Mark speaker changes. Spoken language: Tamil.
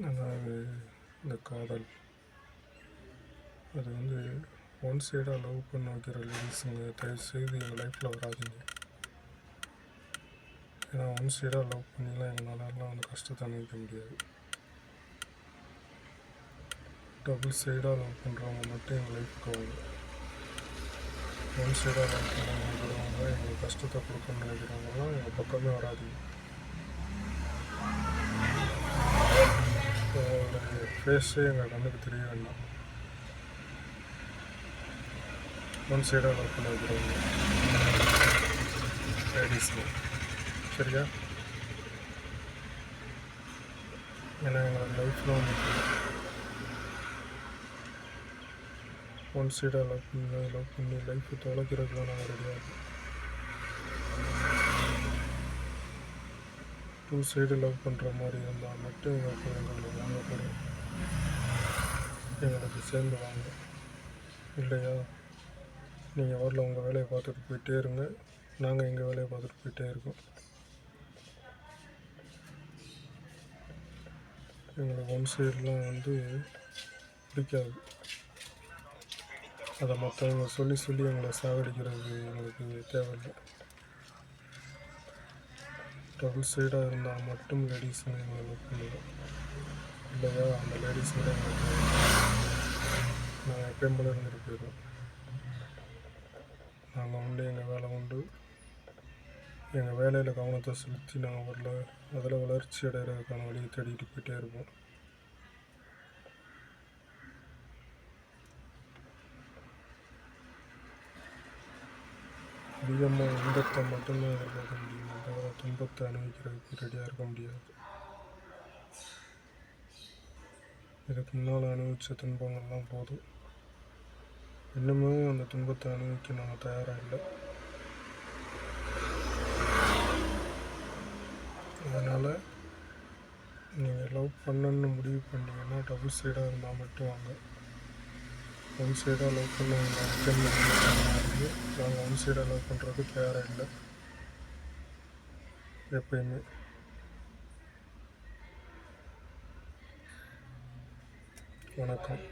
Speaker 1: அதாவது இந்த காதல் அது வந்து ஒன் சைடாக லவ் பண்ண வைக்கிற லேடிஸுங்க தயவுசெய்து எங்கள் லைஃப்பில் வராதிங்க. ஏன்னா ஒன் சைடாக லவ் பண்ணிலாம் எங்களாலலாம் அந்த கஷ்டத்தை அனுபவிக்க முடியாது. டபுள் சைடாக லவ் பண்ணுறவங்க மட்டும் எங்கள் லைஃப்புக்கு வாங்க. ஒன் சைடாக லவ் பண்ண நினைக்கிறவங்க எங்களுக்கு கஷ்டத்தை கொடுக்கணும்னு நினைக்கிறவங்கலாம் எங்கள் பக்கமே வராதிங்க. அவங்களோட ஃபேஸே எங்கள் கண்ணுக்கு தெரிய வேண்டாம். ஒன் சைடாக லவ் பண்ண வைக்கிறவங்க லேடிஸு, சரியா? ஏன்னா எங்களோட லைஃப்பில் வந்துட்டு ஒன் சைடாக லவ் பண்ணி லைஃப்பை தொலைக்கிறதுலாம் நாங்கள் ரெடியாக. டூ சைடு லவ் பண்ணுற மாதிரி இருந்தால் மட்டும் எங்களுக்கு வாங்கப்படும். எங்களுக்கு சேர்ந்து வாங்க. இல்லையா, நீங்கள் வரல உங்கள் வேலையை பார்த்துட்டு போயிட்டே இருங்க, நாங்கள் எங்கள் வேலையை பார்த்துட்டு போயிட்டே இருக்கோம். எங்களுக்கு ஒன் சைடெலாம் வந்து பிடிக்காது. அதை மற்றவங்க சொல்லி சொல்லி எங்களை சாகடிக்கிறது எங்களுக்கு தேவையில்லை. டபுள் சைடாக இருந்தால் மட்டும் லேடிஸுங்க எங்களை லவ் பண்ணுவோம். இல்லையா, அந்த லேடிஸோட எங்களுக்கு நாங்கள் எப்பயும் போல இருந்துட்டு போயிடுவோம். நாங்கள் உண்டு, எங்கள் வேலை உண்டு. எங்கள் வேலையில் கவனத்தை செலுத்தி நாங்கள் அதில் வளர்ச்சி அடைகிறதுக்கான வழியை தேடிட்டு போயிட்டே இருப்போம். அதிகமாக இன்பத்தை மட்டும்தான் எதிர்பார்க்க முடியுமே தவிர துன்பத்தை அனுபவிக்கிறதுக்கு ரெடியாக இருக்க முடியாது. இதுக்கு முன்னால் அனுபவித்த துன்பங்கள்லாம் போதும். இன்னுமே அந்த துன்பத்தை அனுபவிக்க நாங்கள் தயாராக இல்லை. அதனால் நீங்கள் லவ் பண்ணணுன்னு முடிவு பண்ணிங்கன்னா டபுள் சைடாக இருந்தால் மட்டும் வாங்க. ஒன் சைடாக லவ் பண்ணவங்க நாங்கள் ஒன் சைடாக லவ் பண்ணுறது தயாராக இல்லை எப்பயுமே. வணக்கம்.